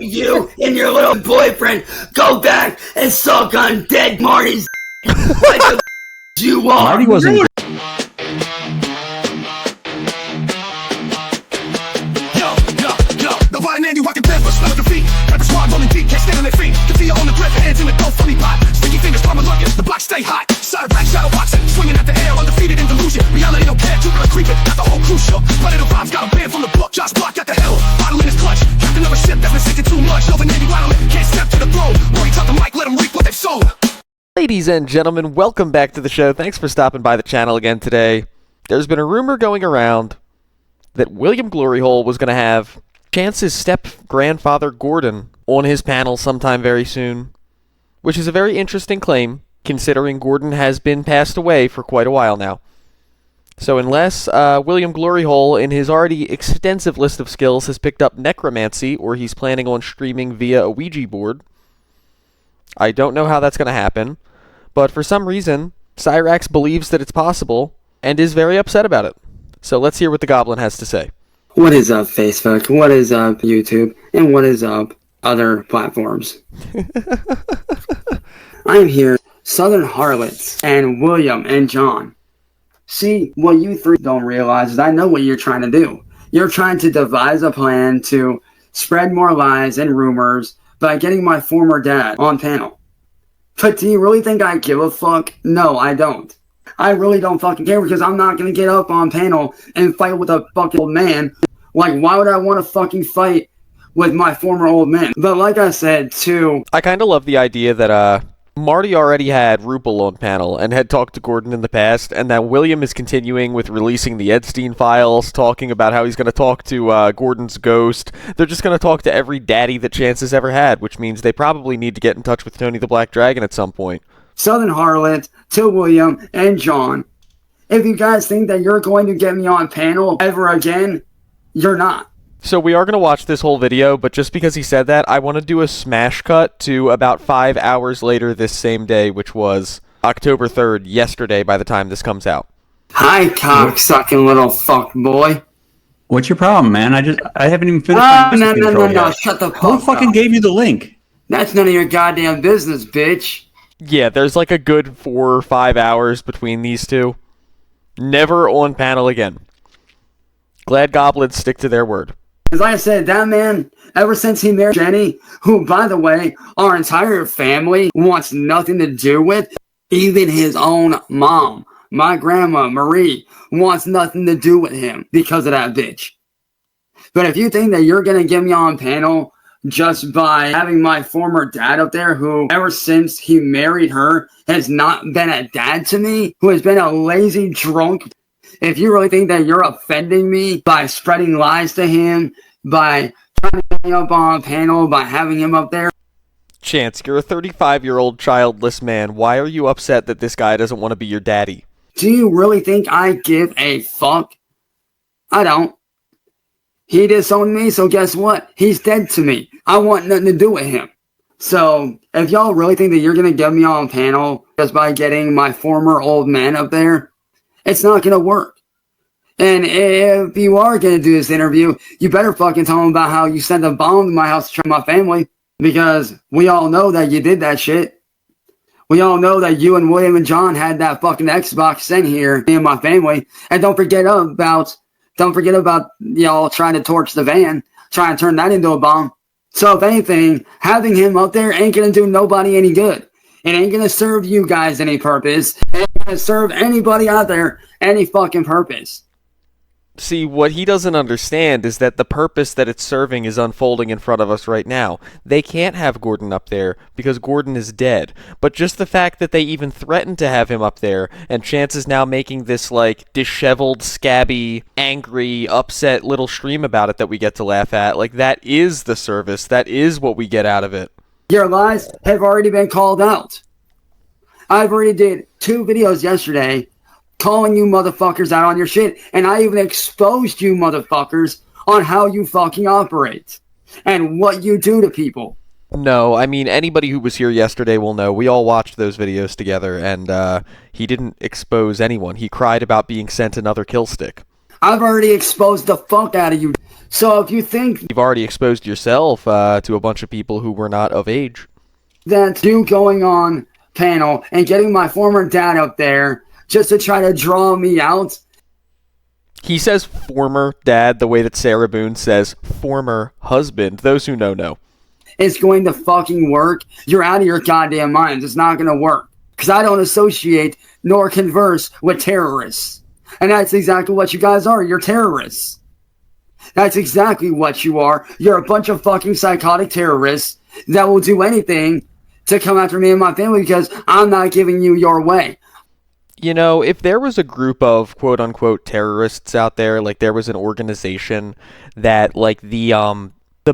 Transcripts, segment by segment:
You and your little boyfriend go back and suck on dead Marty's like the you are. Marty wasn't. Yo, the violin Andy walking barefoot, smell the feet. Got the squad rolling deep, can't stand on their feet. Can feel on the grip, hands in the dough, funny pot. Sticky fingers, palm looking, the block stay hot. Cyraxx, shadow boxing, swinging at the air, undefeated in delusion. Reality don't care, Jupiter creeping, got the whole crew shook. Predator vibes, got a band from the book, Josh Block got the hell. Bottle in his clutch, captain of a ship that's been sinking too much. Over Navy wildin', can't step to the throne. Rory top the mic, let them reap what they've sown. Ladies and gentlemen, welcome back to the show. Thanks for stopping by the channel again today. There's been a rumor going around that William Gloryhole was going to have Chance's step-grandfather Gordon on his panel sometime very soon, which is a very interesting claim, considering Gordon has been passed away for quite a while now. So unless William Gloryhole, in his already extensive list of skills, has picked up necromancy, or he's planning on streaming via a Ouija board, I don't know how that's going to happen, but for some reason, Cyraxx believes that it's possible, and is very upset about it. So let's hear what the Goblin has to say. What is up, Facebook? What is up, YouTube? And what is up, other platforms? I'm here, Southern Harlots, and William and John. See, what you three don't realize is I know what you're trying to do. You're trying to devise a plan to spread more lies and rumors by getting my former dad on panel. But do you really think I give a fuck? No, I don't. I really don't fucking care because I'm not gonna get up on panel and fight with a fucking old man. Like, why would I want to fucking fight with my former old man? But like I said, too... I kind of love the idea that Marty already had Rupel on panel and had talked to Gordon in the past, and that William is continuing with releasing the Epstein files, talking about how he's going to talk to Gordon's ghost. They're just going to talk to every daddy that Chance has ever had, which means they probably need to get in touch with Tony the Black Dragon at some point. Southern Harlot, to William and John, if you guys think that you're going to get me on panel ever again, you're not. So we are going to watch this whole video, but just because he said that, I want to do a smash cut to about 5 hours later this same day, which was October 3rd, yesterday by the time this comes out. Hi, cock-sucking little fuck boy. What's your problem, man? I haven't even finished. No, shut the fuck up. Who fucking gave you the link? That's none of your goddamn business, bitch. Yeah, there's like a good 4 or 5 hours between these two. Never on panel again. Glad goblins stick to their word. As I said, that man, ever since he married Jenny, who, by the way, our entire family wants nothing to do with, even his own mom, my grandma, Marie, wants nothing to do with him because of that bitch. But if you think that you're going to get me on panel just by having my former dad up there, who, ever since he married her, has not been a dad to me, who has been a lazy drunk, if you really think that you're offending me by spreading lies to him, by trying to get me up on a panel, by having him up there. Chance, you're a 35-year-old childless man. Why are you upset that this guy doesn't want to be your daddy? Do you really think I give a fuck? I don't. He disowned me, so guess what? He's dead to me. I want nothing to do with him. So, if y'all really think that you're going to get me on a panel just by getting my former old man up there, it's not going to work. And if you are going to do this interview, you better fucking tell him about how you sent a bomb to my house to try my family. Because we all know that you did that shit. We all know that you and William and John had that fucking Xbox sent here in my family. And don't forget about y'all trying to torch the van, trying to turn that into a bomb. So if anything, having him up there ain't going to do nobody any good. It ain't gonna serve you guys any purpose. It ain't gonna serve anybody out there any fucking purpose. See, what he doesn't understand is that the purpose that it's serving is unfolding in front of us right now. They can't have Gordon up there because Gordon is dead. But just the fact that they even threatened to have him up there, and Chance is now making this, like, disheveled, scabby, angry, upset little stream about it that we get to laugh at, like, that is the service. That is what we get out of it. Your lies have already been called out. I've already did 2 videos yesterday calling you motherfuckers out on your shit, and I even exposed you motherfuckers on how you fucking operate and what you do to people. No, I mean, anybody who was here yesterday will know. We all watched those videos together, and he didn't expose anyone. He cried about being sent another kill stick. I've already exposed the fuck out of you. So if you think You've already exposed yourself to a bunch of people who were not of age. that you going on panel and getting my former dad up there just to try to draw me out, He says former dad the way that Sarah Boone says former husband. Those who know. it's going to fucking work, you're out of your goddamn minds. It's not going to work. Because I don't associate nor converse with terrorists. And that's exactly what you guys are. You're terrorists. That's exactly what you are. You're a bunch of fucking psychotic terrorists that will do anything to come after me and my family because I'm not giving you your way. You know, if there was a group of quote-unquote terrorists out there, like there was an organization that, like, the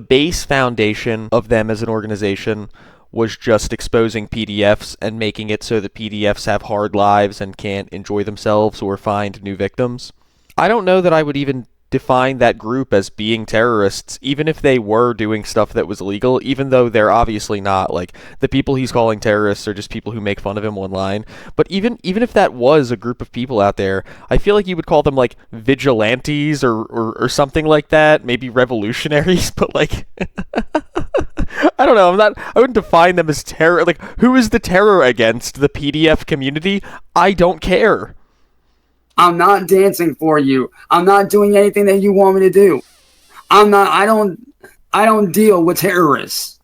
base foundation of them as an organization was just exposing PDFs and making it so that PDFs have hard lives and can't enjoy themselves or find new victims, I don't know that I would even define that group as being terrorists, even if they were doing stuff that was illegal, even though they're obviously not. Like, the people he's calling terrorists are just people who make fun of him online. But even if that was a group of people out there, I feel like you would call them, like, vigilantes or something like that, maybe revolutionaries, but, like, I don't know, I wouldn't define them as terror. Like, who is the terror against? The PDF community? I don't care. I'm not dancing for you. I'm not doing anything that you want me to do. I don't deal with terrorists.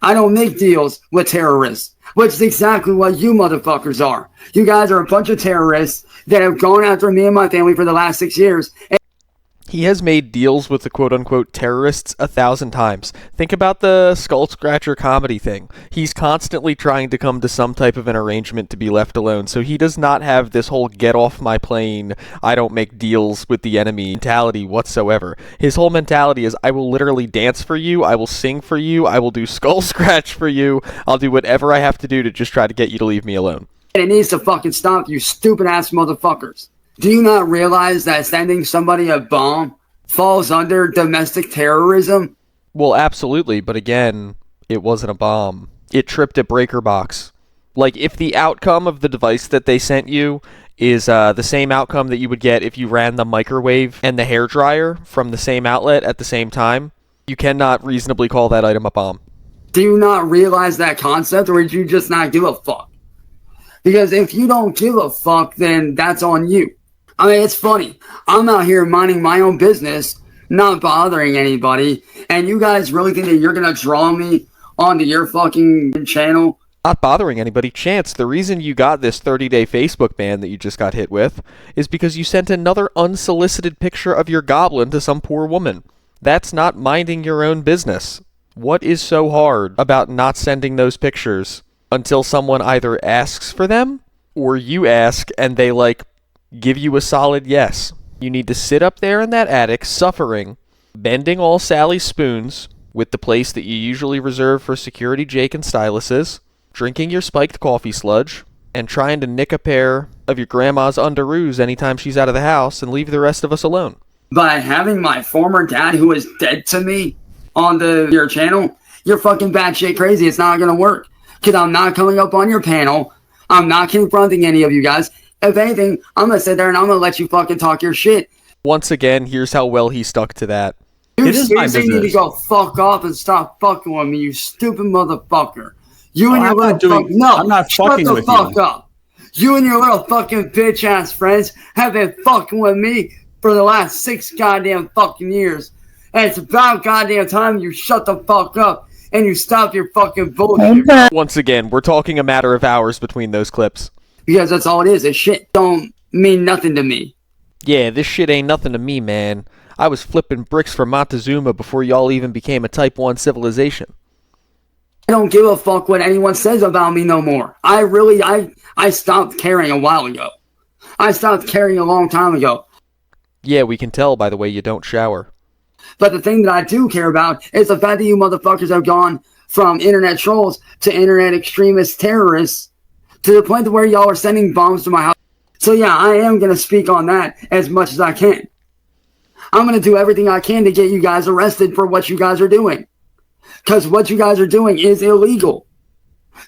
I don't make deals with terrorists, which is exactly what you motherfuckers are. You guys are a bunch of terrorists that have gone after me and my family for the last 6 years. He has made deals with the quote-unquote terrorists 1,000 times. Think about the Skull Scratcher comedy thing. He's constantly trying to come to some type of an arrangement to be left alone, so he does not have this whole get off my plane, I don't make deals with the enemy mentality whatsoever. His whole mentality is, I will literally dance for you, I will sing for you, I will do Skull Scratch for you, I'll do whatever I have to do to just try to get you to leave me alone. And it needs to fucking stop, you stupid ass motherfuckers. Do you not realize that sending somebody a bomb falls under domestic terrorism? Well, absolutely, but again, it wasn't a bomb. It tripped a breaker box. Like, if the outcome of the device that they sent you is the same outcome that you would get if you ran the microwave and the hairdryer from the same outlet at the same time, you cannot reasonably call that item a bomb. Do you not realize that concept, or did you just not give a fuck? Because if you don't give a fuck, then that's on you. I mean, it's funny. I'm out here minding my own business, not bothering anybody, and you guys really think that you're going to draw me onto your fucking channel? Not bothering anybody. Chance, the reason you got this 30-day Facebook ban that you just got hit with is because you sent another unsolicited picture of your goblin to some poor woman. That's not minding your own business. What is so hard about not sending those pictures until someone either asks for them or you ask and they, like, give you a solid yes? You need to sit up there in that attic, suffering, bending all Sally's spoons with the place that you usually reserve for security Jake and styluses, drinking your spiked coffee sludge, and trying to nick a pair of your grandma's underoos anytime she's out of the house and leave the rest of us alone. By having my former dad, who is dead to me, on your channel, you're fucking batshit crazy. It's not going to work. Because I'm not coming up on your panel. I'm not confronting any of you guys. If anything, I'm going to sit there and I'm going to let you fucking talk your shit. Once again, here's how well he stuck to that. You It is my seriously need to business. go fuck off and stop fucking with me, you stupid motherfucker. You and Oh, your I'm little not doing- fuck- No, I'm not shut fucking the with fuck you. up. You and your little fucking bitch ass friends have been fucking with me for the last 6 goddamn fucking years. And it's about goddamn time you shut the fuck up and you stop your fucking bullshit. Once again, we're talking a matter of hours between those clips. Because that's all it is. This shit don't mean nothing to me. Yeah, this shit ain't nothing to me, man. I was flipping bricks for Montezuma before y'all even became a Type 1 civilization. I don't give a fuck what anyone says about me no more. I stopped caring a while ago. I stopped caring a long time ago. Yeah, we can tell by the way you don't shower. But the thing that I do care about is the fact that you motherfuckers have gone from internet trolls to internet extremist terrorists to the point where y'all are sending bombs to my house. So yeah, I am going to speak on that as much as I can. I'm going to do everything I can to get you guys arrested for what you guys are doing. Because what you guys are doing is illegal.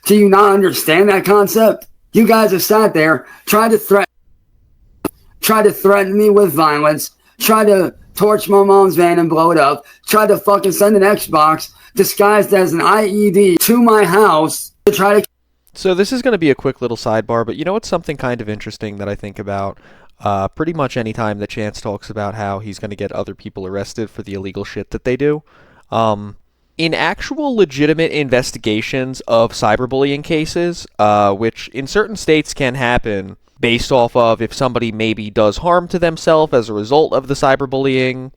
Do you not understand that concept? You guys have sat there, tried tried to threaten me with violence, tried to torch my mom's van and blow it up, tried to fucking send an Xbox disguised as an IED to my house to try to... So this is going to be a quick little sidebar, but you know what's something kind of interesting that I think about? Pretty much any time that Chance talks about how he's going to get other people arrested for the illegal shit that they do. In actual legitimate investigations of cyberbullying cases, which in certain states can happen based off of if somebody maybe does harm to themselves as a result of the cyberbullying,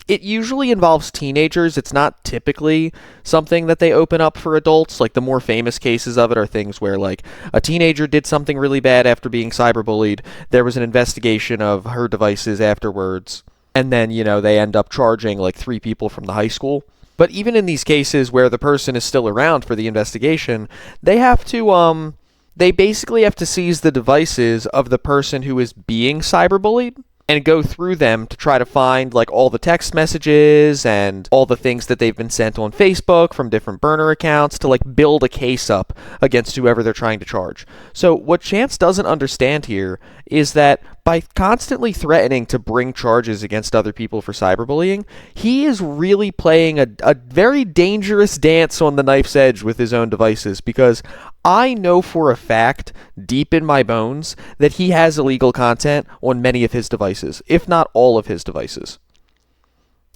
it usually involves teenagers. It's not typically something that they open up for adults. Like, the more famous cases of it are things where, like, a teenager did something really bad after being cyberbullied. There was an investigation of her devices afterwards. And then, you know, they end up charging, like, 3 people from the high school. But even in these cases where the person is still around for the investigation, they have to, they basically have to seize the devices of the person who is being cyberbullied and go through them to try to find, like, all the text messages and all the things that they've been sent on Facebook from different burner accounts to, like, build a case up against whoever they're trying to charge. So what Chance doesn't understand here is that by constantly threatening to bring charges against other people for cyberbullying, he is really playing a very dangerous dance on the knife's edge with his own devices, because I know for a fact, deep in my bones, that he has illegal content on many of his devices, if not all of his devices.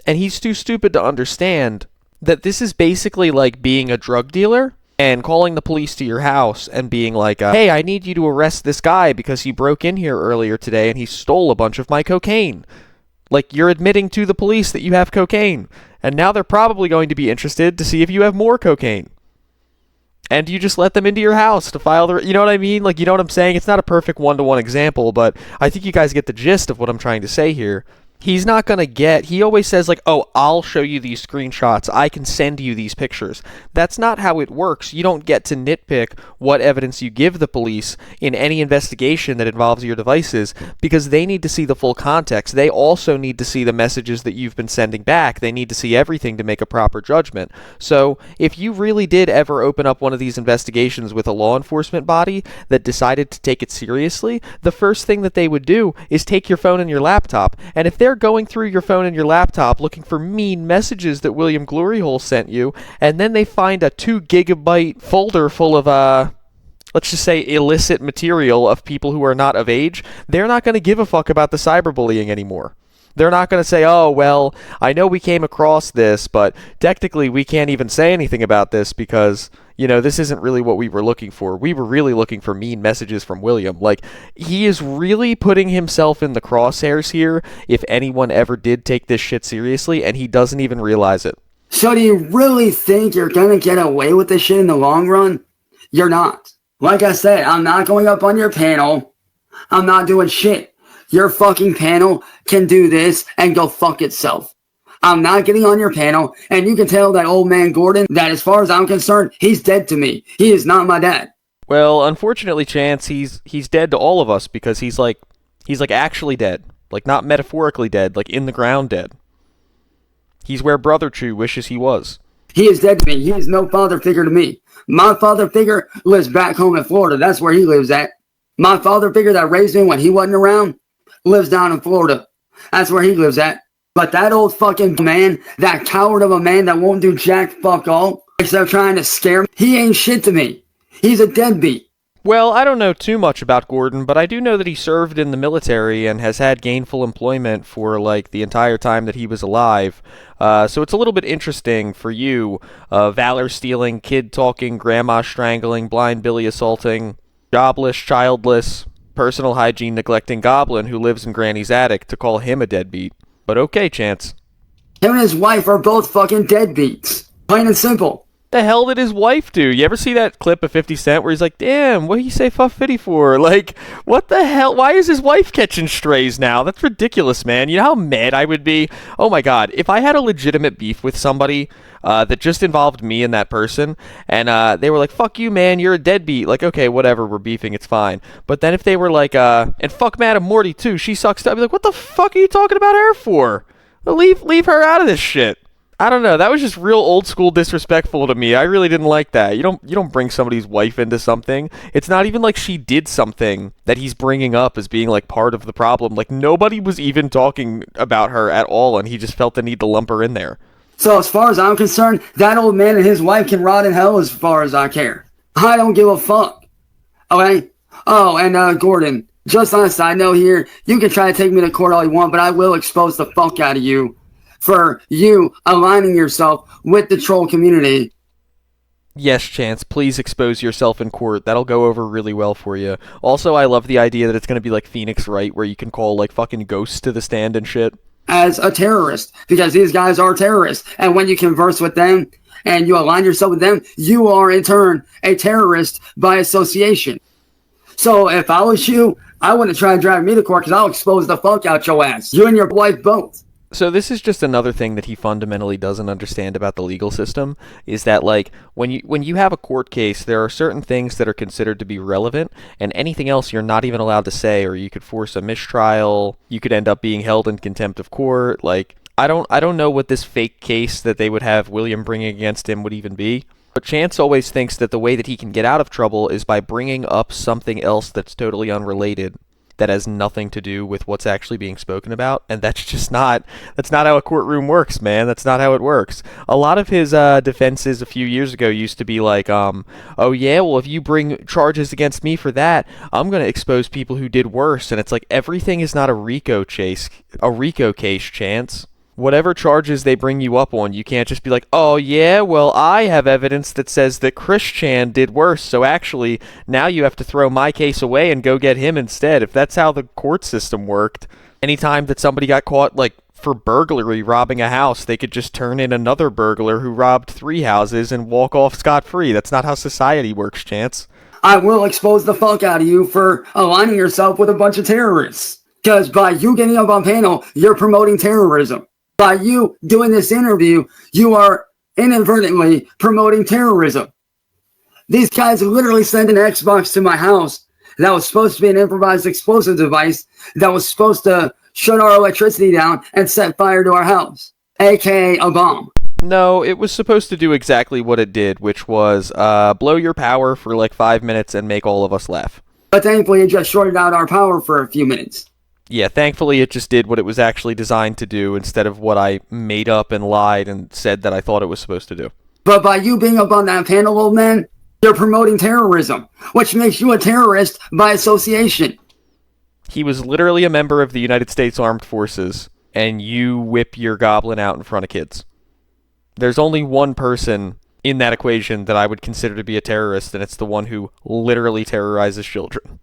And he's too stupid to understand that this is basically like being a drug dealer and calling the police to your house and being like, hey, I need you to arrest this guy because he broke in here earlier today and he stole a bunch of my cocaine. Like, you're admitting to the police that you have cocaine, and now they're probably going to be interested to see if you have more cocaine. And you just let them into your house to file the... You know what I mean? Like, you know what I'm saying? It's not a perfect one-to-one example, but I think you guys get the gist of what I'm trying to say here. He's not going to get... He always says, like, oh, I'll show you these screenshots. I can send you these pictures. That's not how it works. You don't get to nitpick what evidence you give the police in any investigation that involves your devices, because they need to see the full context. They also need to see the messages that you've been sending back. They need to see everything to make a proper judgment. So if you really did ever open up one of these investigations with a law enforcement body that decided to take it seriously, the first thing that they would do is take your phone and your laptop. And if they're going through your phone and your laptop looking for mean messages that William Gloryhole sent you, and then they find a 2 gigabyte folder full of, let's just say, illicit material of people who are not of age, they're not going to give a fuck about the cyberbullying anymore. They're not going to say, oh, well, I know we came across this, but technically we can't even say anything about this because, you know, this isn't really what we were looking for. We were really looking for mean messages from William. Like, he is really putting himself in the crosshairs here if anyone ever did take this shit seriously, and he doesn't even realize it. So do you really think you're going to get away with this shit in the long run? You're not. Like I said, I'm not going up on your panel. I'm not doing shit. Your fucking panel can do this and go fuck itself. I'm not getting on your panel, and you can tell that old man Gordon that as far as I'm concerned, he's dead to me. He is not my dad. Well, unfortunately, Chance, he's dead to all of us because he's like actually dead. Like, not metaphorically dead, like in the ground dead. He's where Brother True wishes he was. He is dead to me. He is no father figure to me. My father figure lives back home in Florida. That's where he lives at. My father figure that raised me when he wasn't around lives down in Florida. That's where he lives at. But that old fucking man, that coward of a man that won't do jack fuck all, except trying to scare me, he ain't shit to me. He's a deadbeat. Well, I don't know too much about Gordon, but I do know that he served in the military and has had gainful employment for, like, the entire time that he was alive. So it's a little bit interesting for you, valor-stealing, kid-talking, grandma-strangling, blind Billy assaulting, jobless, childless, personal hygiene neglecting goblin who lives in Granny's attic to call him a deadbeat. But okay, Chance. Him and his wife are both fucking deadbeats. Plain and simple. The hell did his wife do? You ever see that clip of 50 Cent where he's like, damn, what do you say fuck 50 for? Like, what the hell? Why is his wife catching strays now? That's ridiculous, man. You know how mad I would be? Oh my god, if I had a legitimate beef with somebody that just involved me and that person, and they were like, fuck you, man, you're a deadbeat. Like, okay, whatever, we're beefing, it's fine. But then if they were like, and fuck Madam Morty too, she sucks too, I'd be like, what the fuck are you talking about her for? Leave her out of this shit. I don't know. That was just real old school disrespectful to me. I really didn't like that. You don't bring somebody's wife into something. It's not even like she did something that he's bringing up as being like part of the problem. Like nobody was even talking about her at all, and he just felt the need to lump her in there. So as far as I'm concerned, that old man and his wife can rot in hell as far as I care. I don't give a fuck. Okay? Oh, and Gordon, just on a side note here, you can try to take me to court all you want, but I will expose the fuck out of you for you aligning yourself with the troll community. Yes, Chance, please expose yourself in court. That'll go over really well for you. Also, I love the idea that it's going to be like Phoenix Wright, where you can call like fucking ghosts to the stand and shit. As a terrorist, because these guys are terrorists. And when you converse with them and you align yourself with them, you are in turn a terrorist by association. So if I was you, I wouldn't try and drag me to court because I'll expose the fuck out your ass. You and your wife both. So this is just another thing that he fundamentally doesn't understand about the legal system, is that like when you have a court case, there are certain things that are considered to be relevant, and anything else you're not even allowed to say, or you could force a mistrial, you could end up being held in contempt of court. Like I don't know what this fake case that they would have William bringing against him would even be. But Chance always thinks that the way that he can get out of trouble is by bringing up something else that's totally unrelated, that has nothing to do with what's actually being spoken about, and that's not how a courtroom works, man. That's not how it works. A lot of his defenses a few years ago used to be like, oh yeah, well if you bring charges against me for that, I'm gonna expose people who did worse, and it's like everything is not a RICO case, Chance. Whatever charges they bring you up on, you can't just be like, oh yeah, well I have evidence that says that Chris Chan did worse, so actually now you have to throw my case away and go get him instead. If that's how the court system worked, anytime that somebody got caught like for burglary robbing a house, they could just turn in another burglar who robbed 3 houses and walk off scot-free. That's not how society works, Chance. I will expose the fuck out of you for aligning yourself with a bunch of terrorists. Because by you getting up on panel, you're promoting terrorism. By you doing this interview, you are inadvertently promoting terrorism. These guys literally sent an Xbox to my house that was supposed to be an improvised explosive device that was supposed to shut our electricity down and set fire to our house, aka a bomb. No, it was supposed to do exactly what it did, which was blow your power for like 5 minutes and make all of us laugh. But thankfully, it just shorted out our power for a few minutes. Yeah, thankfully it just did what it was actually designed to do instead of what I made up and lied and said that I thought it was supposed to do. But by you being up on that panel, old man, you're promoting terrorism, which makes you a terrorist by association. He was literally a member of the United States Armed Forces, and you whip your goblin out in front of kids. There's only one person in that equation that I would consider to be a terrorist, and it's the one who literally terrorizes children.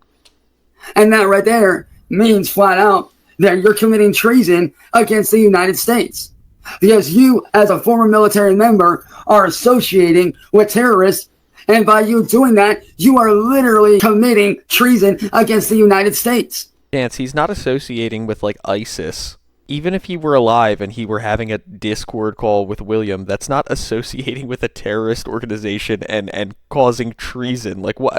And that right there means flat out that you're committing treason against the United States. Because you, as a former military member, are associating with terrorists, and by you doing that, you are literally committing treason against the United States. Chance, he's not associating with, like, ISIS. Even if he were alive and he were having a Discord call with William, that's not associating with a terrorist organization and causing treason. Like, what?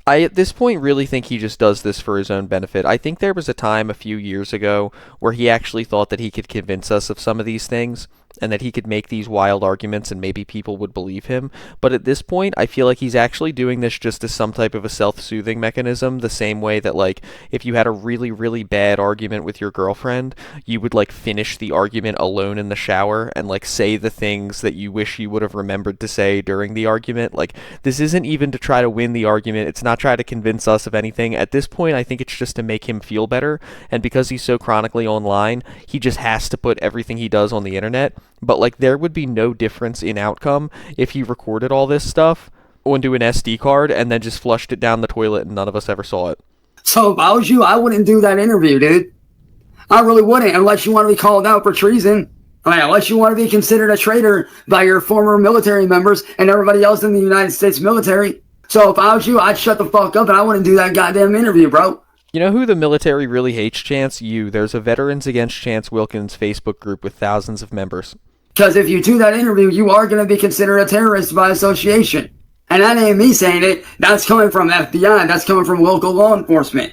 I at this point really think he just does this for his own benefit. I think there was a time a few years ago where he actually thought that he could convince us of some of these things, and that he could make these wild arguments and maybe people would believe him. But at this point, I feel like he's actually doing this just as some type of a self-soothing mechanism, the same way that, like, if you had a really, really bad argument with your girlfriend, you would, like, finish the argument alone in the shower and, like, say the things that you wish you would have remembered to say during the argument. Like, this isn't even to try to win the argument. It's not try to convince us of anything. At this point, I think it's just to make him feel better, and because he's so chronically online, he just has to put everything he does on the internet. But, like, there would be no difference in outcome if he recorded all this stuff onto an SD card and then just flushed it down the toilet and none of us ever saw it. So if I was you, I wouldn't do that interview, dude. I really wouldn't, unless you want to be called out for treason. I mean, unless you want to be considered a traitor by your former military members and everybody else in the United States military. So if I was you, I'd shut the fuck up and I wouldn't do that goddamn interview, bro. You know who the military really hates, Chance? You. There's a Veterans Against Chance Wilkins Facebook group with thousands of members. Because if you do that interview, you are going to be considered a terrorist by association. And that ain't me saying it. That's coming from FBI. That's coming from local law enforcement.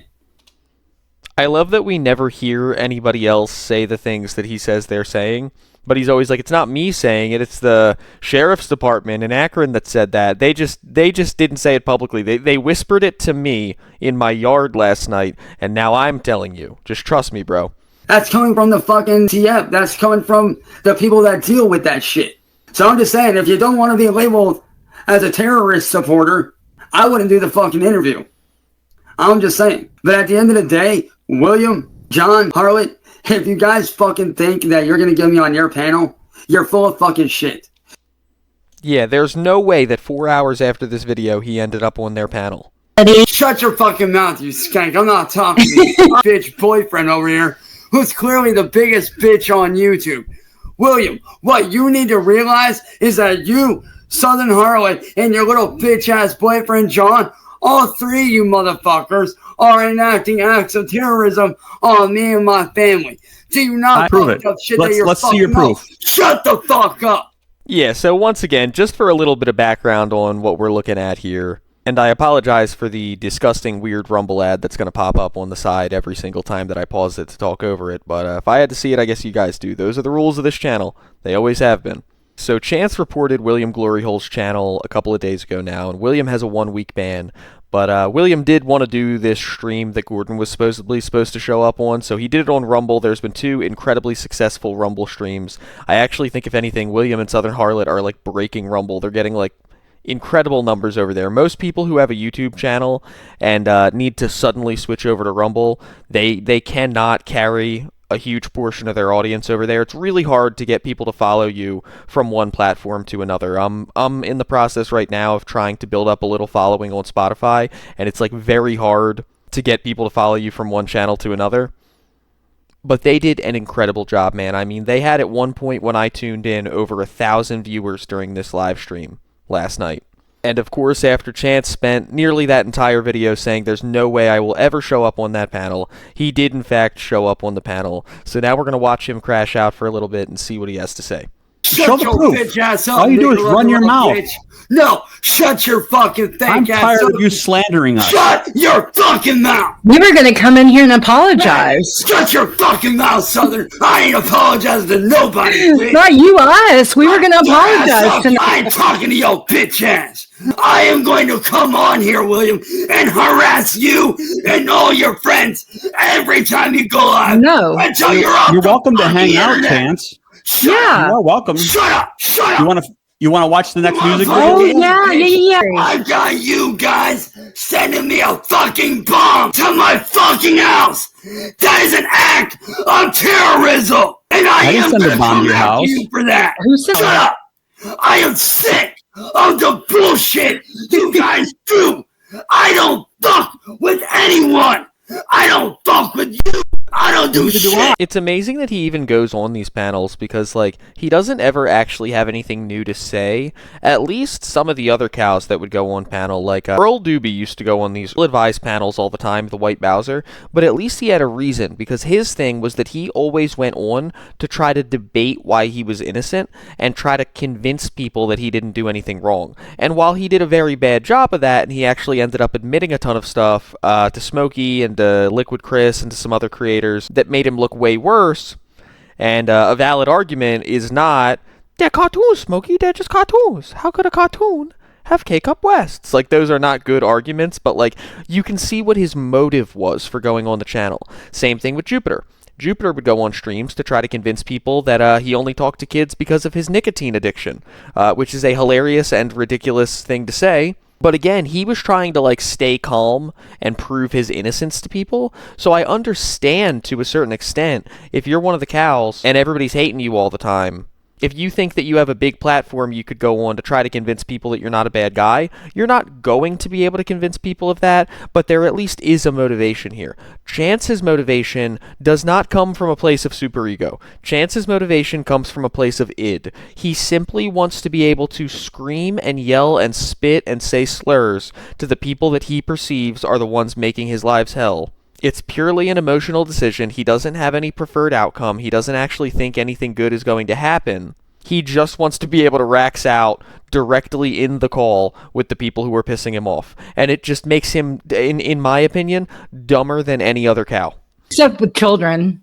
I love that we never hear anybody else say the things that he says they're saying, But he's always like, it's not me saying it, it's the sheriff's department in Akron that said that. They just didn't say it publicly. They whispered it to me in my yard last night, and now I'm telling you. Just trust me, bro. That's coming from the fucking TF. That's coming from the people that deal with that shit. So I'm just saying, if you don't want to be labeled as a terrorist supporter, I wouldn't do the fucking interview. I'm just saying. But at the end of the day, William, John, Harlot, if you guys fucking think that you're going to get me on your panel, you're full of fucking shit. Yeah, there's no way that 4 hours after this video, he ended up on their panel. Shut your fucking mouth, you skank. I'm not talking to you. Bitch boyfriend over here, who's clearly the biggest bitch on YouTube. William, what you need to realize is that you, Southern Harlot, and your little bitch-ass boyfriend, John, all three of you motherfuckers are enacting acts of terrorism on me and my family. Do you not prove it? Up shit Let's see your proof. Shut the fuck up. Yeah, so once again, just for a little bit of background on what we're looking at here, and I apologize for the disgusting weird Rumble ad that's going to pop up on the side every single time that I pause it to talk over it, but if I had to see it, I guess you guys do. Those are the rules of this channel. They always have been. So Chance reported William Gloryhole's channel a couple of days ago now, and William has a 1-week ban. But William did want to do this stream that Gordon was supposed to show up on, so he did it on Rumble. There's been 2 incredibly successful Rumble streams. I actually think, if anything, William and Southern Harlot are like breaking Rumble. They're getting like incredible numbers over there. Most people who have a YouTube channel and need to suddenly switch over to Rumble, they cannot carry a huge portion of their audience over there. It's really hard to get people to follow you from one platform to another. I'm in the process right now of trying to build up a little following on Spotify, and it's like very hard to get people to follow you from one channel to another. But they did an incredible job, man. I mean, they had at one point when I tuned in over 1,000 viewers during this live stream last night. And of course, after Chance spent nearly that entire video saying there's no way I will ever show up on that panel, he did in fact show up on the panel. So now we're going to watch him crash out for a little bit and see what he has to say. Shut your bitch ass up. All you do is run your mouth. Bitch. No, shut your fucking thing. I'm tired of you slandering us. Shut your fucking mouth. We were going to come in here and apologize. Shut your fucking mouth, Southern. I ain't apologizing to nobody. Bitch. Not you, us. We were going to apologize tonight. I ain't talking to your bitch ass. I am going to come on here, William, and harass you and all your friends every time you go live. No. Until you're off. You're welcome to hang out, Chance. Yeah. You're welcome. Shut up. Shut up. You want to watch the next music Oh, video? yeah. I got you guys sending me a fucking bomb to my fucking house. That is an act of terrorism. And I didn't am send a going to bomb come to your after house. you for that. Who said Shut that? up. I am sick of the bullshit you guys do. I don't fuck with anyone. I don't fuck with you. I don't do shit. It's amazing that he even goes on these panels because, like, he doesn't ever actually have anything new to say. At least some of the other cows that would go on panel, like Earl Doobie used to go on these advice panels all the time, the White Bowser, but at least he had a reason, because his thing was that he always went on to try to debate why he was innocent and try to convince people that he didn't do anything wrong. And while he did a very bad job of that, and he actually ended up admitting a ton of stuff to Smokey and to Liquid Chris and to some other creators that made him look way worse, and a valid argument is not, they're cartoons, Smokey, they're just cartoons. How could a cartoon have K-Cup Wests? Like, those are not good arguments, but, like, you can see what his motive was for going on the channel. Same thing with Jupiter. Jupiter would go on streams to try to convince people that he only talked to kids because of his nicotine addiction, which is a hilarious and ridiculous thing to say. But again, he was trying to, like, stay calm and prove his innocence to people. So I understand, to a certain extent, if you're one of the cows and everybody's hating you all the time, if you think that you have a big platform you could go on to try to convince people that you're not a bad guy, you're not going to be able to convince people of that, but there at least is a motivation here. Chance's motivation does not come from a place of superego. Chance's motivation comes from a place of id. He simply wants to be able to scream and yell and spit and say slurs to the people that he perceives are the ones making his lives hell. It's purely an emotional decision. He doesn't have any preferred outcome. He doesn't actually think anything good is going to happen. He just wants to be able to Raxx out directly in the call with the people who are pissing him off. And it just makes him, in my opinion, dumber than any other cow. Except with children.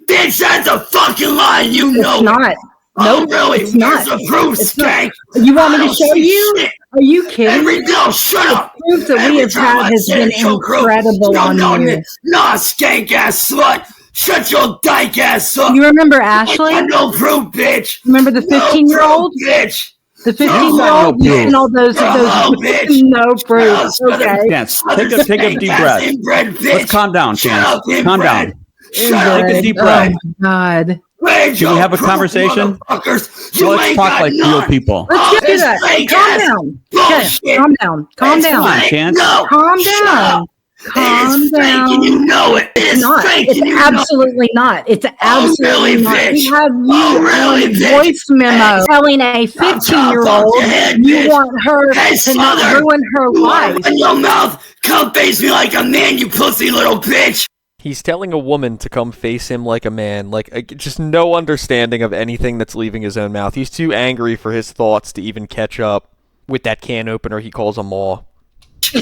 Bitch, that's a fucking lie. You know It's not. Oh, Nope, really? it's not. Where's the proof, It's not. skank? You want I me to don't show see you? shit. Are you kidding? No, shut up. Proof that we Every have time had I has say been to show proof, incredible you on don't you. Nah, skank ass slut. Shut your dyke ass up. You remember I Ashley? got no proof, bitch. Remember the No 15-year-old? proof, bitch. The got 15-year-old? no You proof. and all those No, bitch. no proof. No, Okay. Chance, take a deep breath. Inbred, Let's bitch. calm down, Shut Chance. up, Calm inbred. down. Shut up. Take a deep Oh breath. my God. Where's Can we your have a proof, conversation? motherfuckers? You Let's ain't talk got like real none. people. Let's Oh, get to this that. fake Calm ass down. bullshit. Okay, calm down. Calm It's down. fake. Chance. No. Calm Shut down. up. Calm It is fake down. and you know it. It is Not. fake It's and you know it. absolutely not. It's absolutely really, not. bitch? We have you Oh, really, on bitch? voice memo telling a Chop 15-year-old off your head, you bitch. want her Hey, to not Smother, ruin her you life. run your mouth. Come face me like a man, you pussy little bitch. He's telling a woman to come face him like a man, just no understanding of anything that's leaving his own mouth. He's too angry for his thoughts to even catch up with that can opener he calls a maw.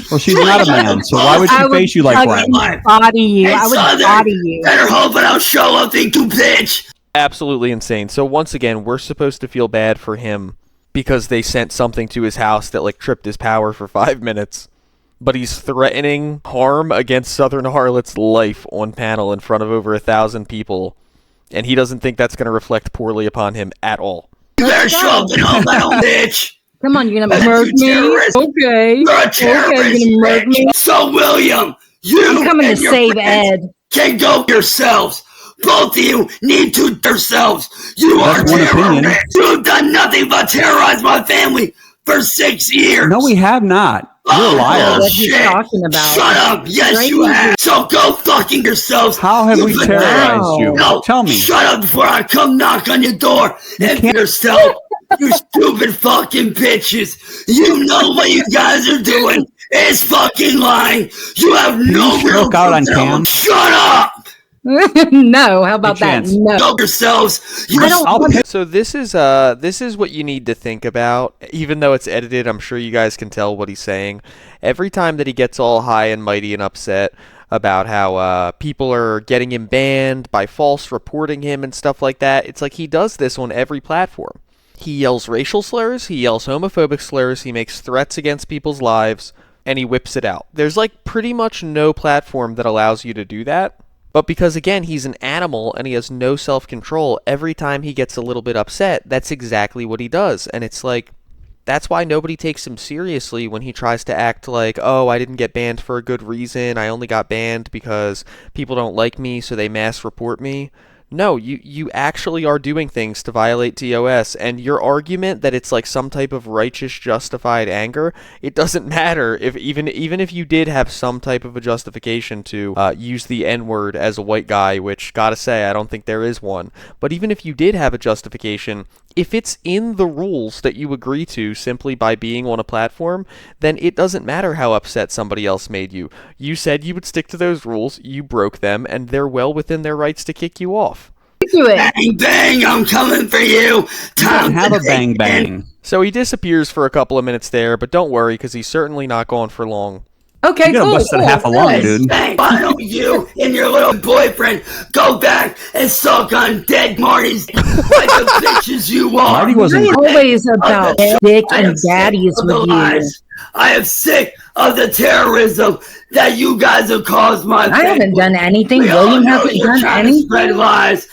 Well, she's not a man, so why would she face you like fucking that? body you. Hey, I would Southern, body you. better hope I don't show up, think you bitch. Absolutely insane. So once again, we're supposed to feel bad for him because they sent something to his house that tripped his power for 5 minutes. But he's threatening harm against Southern Harlot's life on panel in front of over 1,000 people, and he doesn't think that's going to reflect poorly upon him at all. You better show up and help that old bitch. Come on, you're gonna That's murk you me? terrorist. Okay. You're a Okay, terrorist, you're gonna murk me? bitch. So, William, you I'm coming and to your save friends Ed. can go yourselves. Both of you need to yourselves. You That's are one opinion. terrorists. You've done nothing but terrorize my family for 6 years. No, we have not. You're a liar. What he's talking about. Shut up. Yes, Right you here. have. So go fucking yourselves. How have You we pathetic- terrorized you? No, Tell me. Shut up before I come knock on your door and can't- yourself. You stupid fucking bitches. You know what you guys are doing is fucking lying. You have no you real stroke out on proof. cam? Shut up. No, how about Hey, that? Chance. No. Go yourselves. You I don't I'll want pick- So this is what you need to think about. Even though it's edited, I'm sure you guys can tell what he's saying. Every time that he gets all high and mighty and upset about how people are getting him banned by false reporting him and stuff like that, it's like he does this on every platform. He yells racial slurs, he yells homophobic slurs, he makes threats against people's lives, and he whips it out. There's pretty much no platform that allows you to do that. But because, again, he's an animal and he has no self-control, every time he gets a little bit upset, that's exactly what he does. And it's that's why nobody takes him seriously when he tries to act like, oh, I didn't get banned for a good reason, I only got banned because people don't like me, so they mass report me. No, you actually are doing things to violate TOS, and your argument that it's some type of righteous justified anger, it doesn't matter if even if you did have some type of a justification to use the N-word as a white guy, which, gotta say, I don't think there is one, but even if you did have a justification, if it's in the rules that you agree to simply by being on a platform, then it doesn't matter how upset somebody else made you. You said you would stick to those rules, you broke them, and they're well within their rights to kick you off. do it. Bang, bang, I'm coming for you. Time Have to a bang take bang. So he disappears for a couple of minutes there, but don't worry, because he's certainly not gone for long. Okay, You're gonna cool. bust that cool, half a lung, good. dude. Bang, why don't you and your little boyfriend go back and suck on dead Marty's like the bitches you are? Marty wasn't. It's always about dick I and am sick daddies of the with you. lies. I am sick of the terrorism that you guys have caused my I haven't family. done anything. We all William know hasn't you're done trying to spread anything. lies.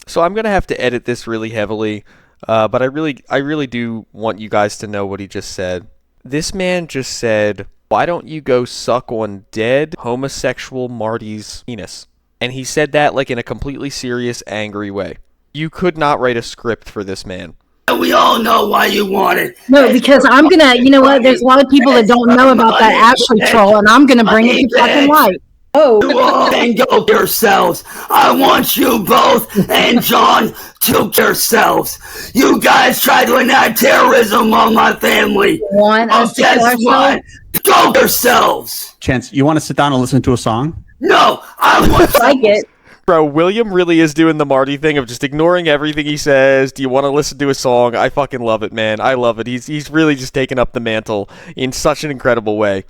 So I'm gonna have to edit this really heavily, but I really do want you guys to know what he just said. This man just said, "Why don't you go suck on dead homosexual Marty's penis?" And he said that in a completely serious, angry way. You could not write a script for this man. We all know why you want it. No, because I'm gonna. You know what? There's a lot of people that don't know about that Ashley troll, and I'm gonna bring it to fucking light. Oh, You all can go yourselves. I want you both and John to yourselves. You guys try to enact terrorism on my family. want us to kill Guess ourselves? what? Go yourselves. Chance, you want to sit down and listen to a song? No, I want Like it. Bro, William really is doing the Marty thing of just ignoring everything he says. Do you want to listen to a song? I fucking love it, man. I love it. He's really just taking up the mantle in such an incredible way.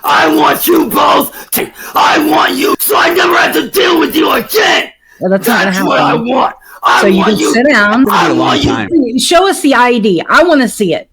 I want you both. I want you so I never have to deal with you again. Well, that's not That's gonna what I happen. want. So you can sit down. It'll be a long time. Show us the ID. I want to see it.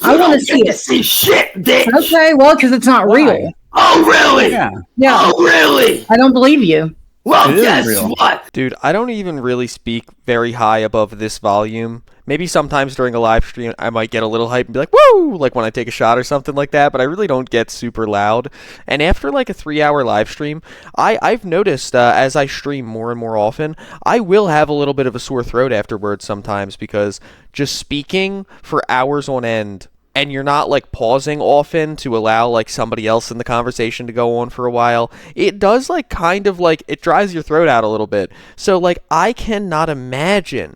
I want to see it. See shit, bitch. Okay, well, because it's not real. Oh, really? Yeah. Yeah. Oh, really? I don't believe you. Well, It is guess real. what? Dude, I don't even really speak very high above this volume. Maybe sometimes during a live stream I might get a little hype and be like, woo! Like when I take a shot or something like that, but I really don't get super loud. And after like a 3-hour live stream, I've noticed as I stream more and more often, I will have a little bit of a sore throat afterwards sometimes because just speaking for hours on end and you're not like pausing often to allow like somebody else in the conversation to go on for a while, it does like kind of like it dries your throat out a little bit. So like I cannot imagine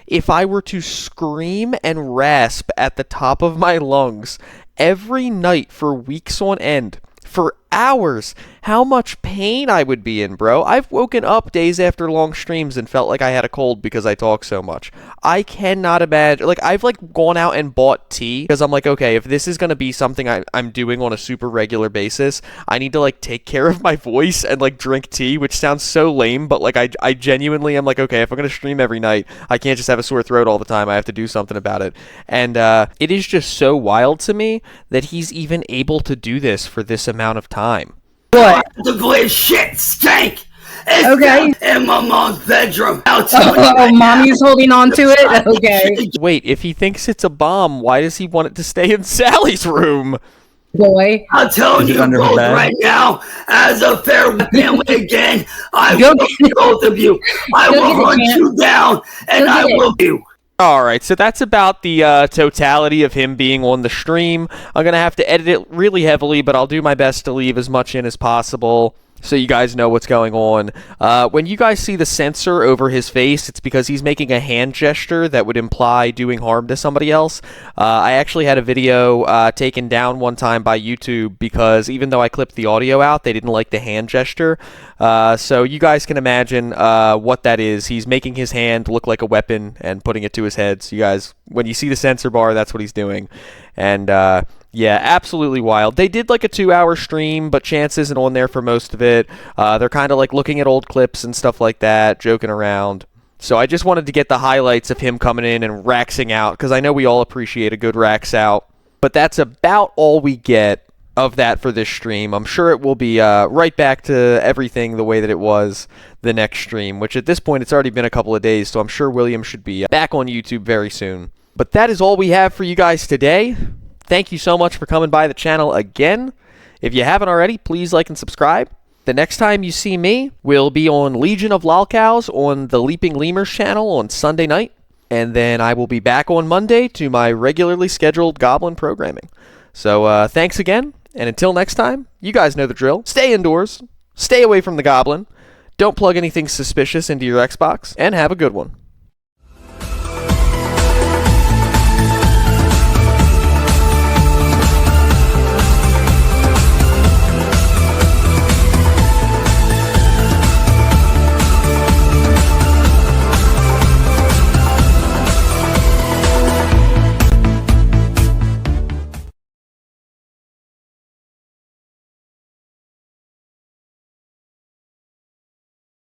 if I were to scream and rasp at the top of my lungs every night for weeks on end, for hours, how much pain I would be in, bro. I've woken up days after long streams and felt like I had a cold because I talk so much. I cannot imagine. Like, I've like gone out and bought tea because I'm like, okay, if this is going to be something I'm doing on a super regular basis, I need to like take care of my voice and like drink tea, which sounds so lame, but like I genuinely am like, okay, if I'm going to stream every night, I can't just have a sore throat all the time. I have to do something about it. And it is just so wild to me that he's even able to do this for this amount of time. What? The blue shit stink. It's Okay. down in my mom's bedroom. I'll tell you Oh, right now. mommy's holding on to it? Okay. Wait, if he thinks it's a bomb, why does he want it to stay in Sally's room? Boy. I'm telling Is it you under her both bed? right now, as a fair family again, I Go will get both of you. I Go will get it, hunt champ. you down, and Go I get it. will you. All right, so that's about the totality of him being on the stream. I'm going to have to edit it really heavily, but I'll do my best to leave as much in as possible so you guys know what's going on. When you guys see the sensor over his face, it's because he's making a hand gesture that would imply doing harm to somebody else. I actually had a video taken down one time by YouTube because even though I clipped the audio out, they didn't like the hand gesture. So you guys can imagine what that is. He's making his hand look like a weapon and putting it to his head. So you guys, when you see the sensor bar, that's what he's doing. And yeah, absolutely wild. They did like a 2-hour stream, but Chance isn't on there for most of it. They're kind of like looking at old clips and stuff like that, joking around. So I just wanted to get the highlights of him coming in and raxing out, because I know we all appreciate a good rax out. But that's about all we get of that for this stream. I'm sure it will be right back to everything the way that it was the next stream, which at this point it's already been a couple of days, so I'm sure William should be back on YouTube very soon. But that is all we have for you guys today. Thank you so much for coming by the channel again. If you haven't already, please like and subscribe. The next time you see me, we'll be on Legion of Lolcows on the Leaping Lemurs channel on Sunday night. And then I will be back on Monday to my regularly scheduled Goblin programming. So thanks again, and until next time, you guys know the drill. Stay indoors, stay away from the Goblin, don't plug anything suspicious into your Xbox, and have a good one.